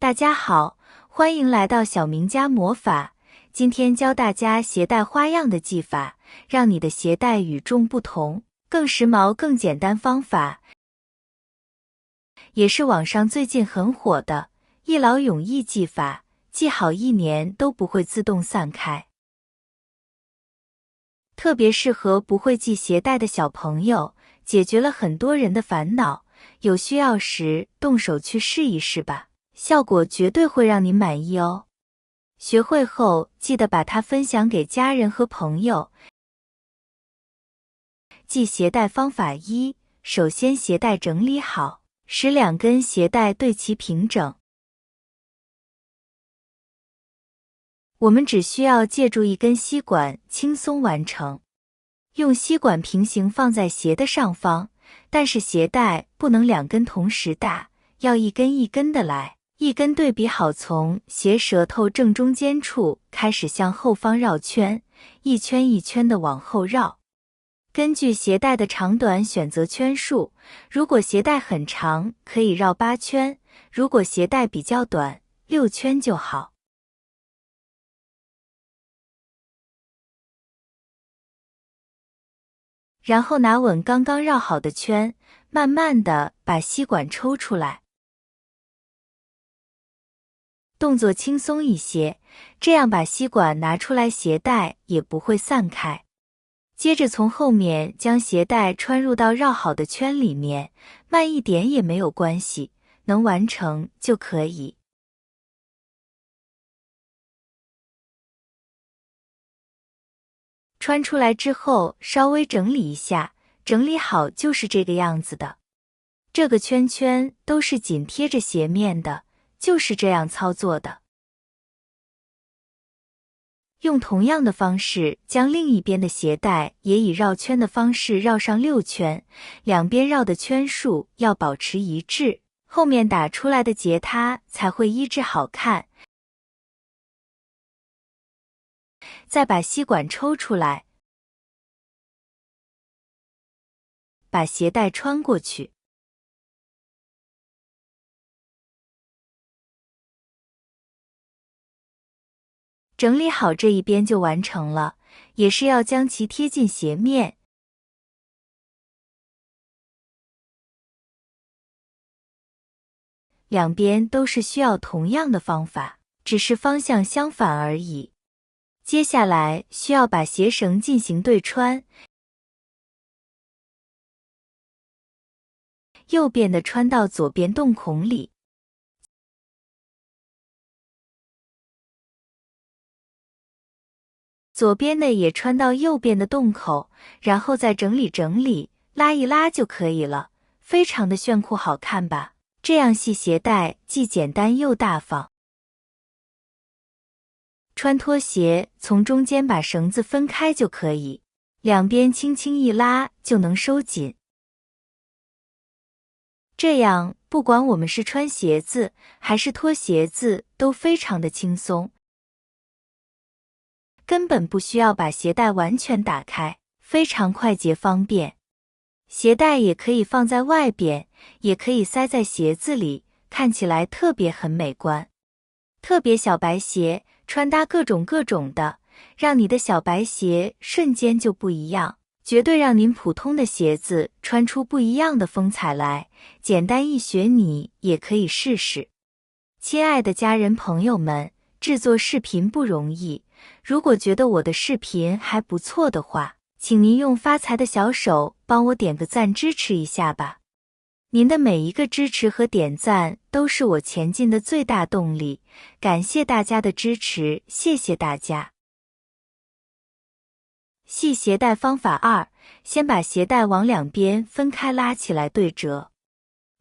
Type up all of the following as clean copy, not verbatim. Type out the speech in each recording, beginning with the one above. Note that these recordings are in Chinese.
大家好，欢迎来到小明家魔法。今天教大家携带花样的技法，让你的携带与众不同，更时髦、更简单方法，也是网上最近很火的一劳永逸技法，系好1年都不会自动散开。特别适合不会系鞋带的小朋友，解决了很多人的烦恼。有需要时动手去试一试吧，效果绝对会让您满意哦。学会后记得把它分享给家人和朋友。系鞋带方法1：首先鞋带整理好，使2根鞋带对齐平整。我们只需要借助1根吸管轻松完成。用吸管平行放在鞋的上方，但是鞋带不能2根同时打，要1根1根的来，1根对比好，从鞋舌头正中间处开始向后方绕圈，一圈一圈的往后绕。根据鞋带的长短选择圈数，如果鞋带很长，可以绕8圈；如果鞋带比较短，6圈就好。然后拿稳刚刚绕好的圈，慢慢地把吸管抽出来。动作轻松一些，这样把吸管拿出来，鞋带也不会散开。接着从后面将鞋带穿入到绕好的圈里面，慢一点也没有关系，能完成就可以。穿出来之后稍微整理一下，整理好就是这个样子的。这个圈圈都是紧贴着鞋面的，就是这样操作的。用同样的方式将另一边的鞋带也以绕圈的方式绕上6圈，两边绕的圈数要保持一致，后面打出来的结它才会一致好看。再把吸管抽出来，把鞋带穿过去。整理好这一边就完成了，也是要将其贴近鞋面。两边都是需要同样的方法，只是方向相反而已。接下来需要把鞋绳进行对穿，右边的穿到左边洞孔里，左边的也穿到右边的洞口，然后再整理整理，拉一拉就可以了，非常的炫酷好看吧？这样系鞋带既简单又大方。穿拖鞋从中间把绳子分开就可以，两边轻轻一拉就能收紧。这样不管我们是穿鞋子还是脱鞋子都非常的轻松，根本不需要把鞋带完全打开，非常快捷方便。鞋带也可以放在外边，也可以塞在鞋子里，看起来特别很美观。特别小白鞋穿搭各种的，让你的小白鞋瞬间就不一样，绝对让您普通的鞋子穿出不一样的风采来。简单易学，你也可以试试。亲爱的家人朋友们，制作视频不容易，如果觉得我的视频还不错的话，请您用发财的小手帮我点个赞支持一下吧。您的每一个支持和点赞都是我前进的最大动力，感谢大家的支持，谢谢大家。系鞋带方法2：先把鞋带往两边分开拉起来对折，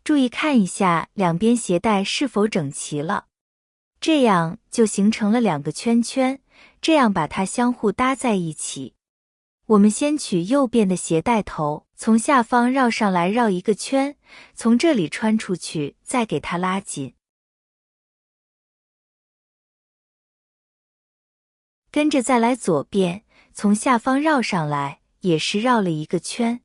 注意看一下两边鞋带是否整齐了，这样就形成了2个圈圈，这样把它相互搭在一起。我们先取右边的鞋带头，从下方绕上来绕1个圈，从这里穿出去，再给它拉紧。跟着再来左边，从下方绕上来，也是绕了1个圈，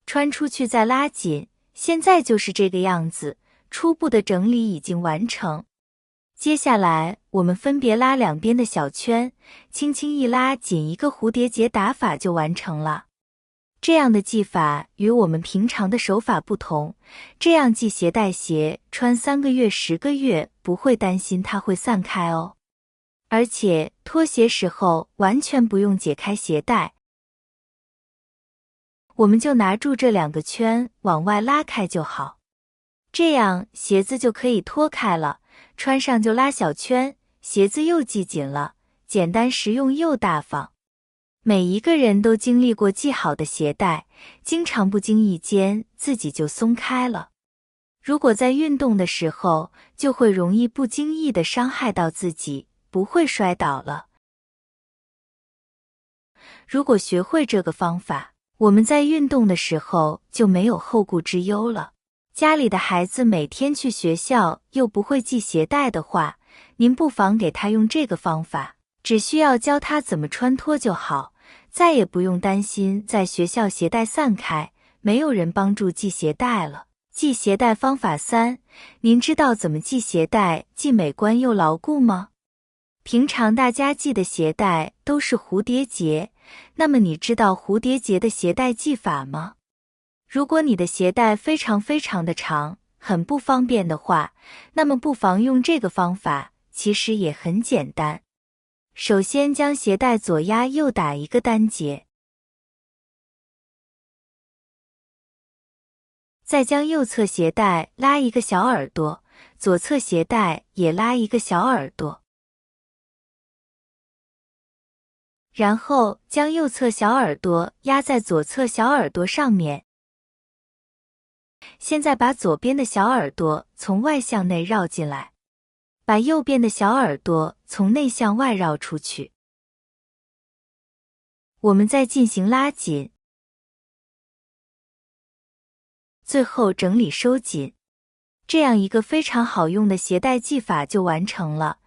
穿出去再拉紧，现在就是这个样子。初步的整理已经完成。接下来，我们分别拉两边的小圈，轻轻一拉紧一个蝴蝶结打法就完成了。这样的系法与我们平常的手法不同，这样系鞋带鞋穿3个月、10个月不会担心它会散开哦。而且脱鞋时候完全不用解开鞋带，我们就拿住这2个圈往外拉开就好，这样鞋子就可以脱开了，穿上就拉小圈，鞋子又系紧了，简单实用又大方。每一个人都经历过系好的鞋带，经常不经意间自己就松开了。如果在运动的时候，就会容易不经意地伤害到自己，不会摔倒了。如果学会这个方法，我们在运动的时候就没有后顾之忧了。家里的孩子每天去学校又不会系鞋带的话，您不妨给他用这个方法，只需要教他怎么穿脱就好，再也不用担心在学校鞋带散开，没有人帮助系鞋带了。系鞋带方法3，您知道怎么系鞋带既美观又牢固吗？平常大家系的鞋带都是蝴蝶结，那么你知道蝴蝶结的鞋带系法吗？如果你的鞋带非常的长，很不方便的话，那么不妨用这个方法，其实也很简单。首先将鞋带左压右打一个单结，再将右侧鞋带拉一个小耳朵，左侧鞋带也拉一个小耳朵，然后将右侧小耳朵压在左侧小耳朵上面。现在把左边的小耳朵从外向内绕进来，把右边的小耳朵从内向外绕出去。我们再进行拉紧，最后整理收紧，这样一个非常好用的鞋带系法就完成了。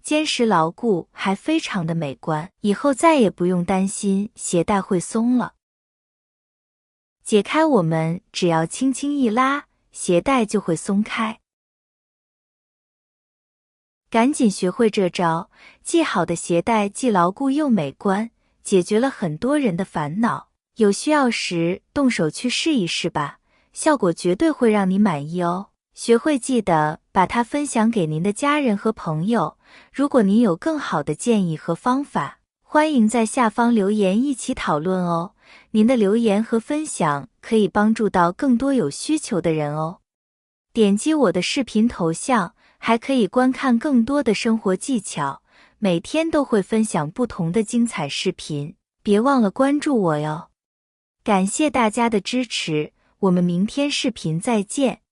坚实牢固，还非常的美观，以后再也不用担心鞋带会松了。解开我们只要轻轻一拉，鞋带就会松开。赶紧学会这招，系好的鞋带既牢固又美观，解决了很多人的烦恼。有需要时动手去试一试吧，效果绝对会让你满意哦。学会记得把它分享给您的家人和朋友。如果您有更好的建议和方法，欢迎在下方留言一起讨论哦。您的留言和分享可以帮助到更多有需求的人哦。点击我的视频头像，还可以观看更多的生活技巧，每天都会分享不同的精彩视频，别忘了关注我哟。感谢大家的支持，我们明天视频再见。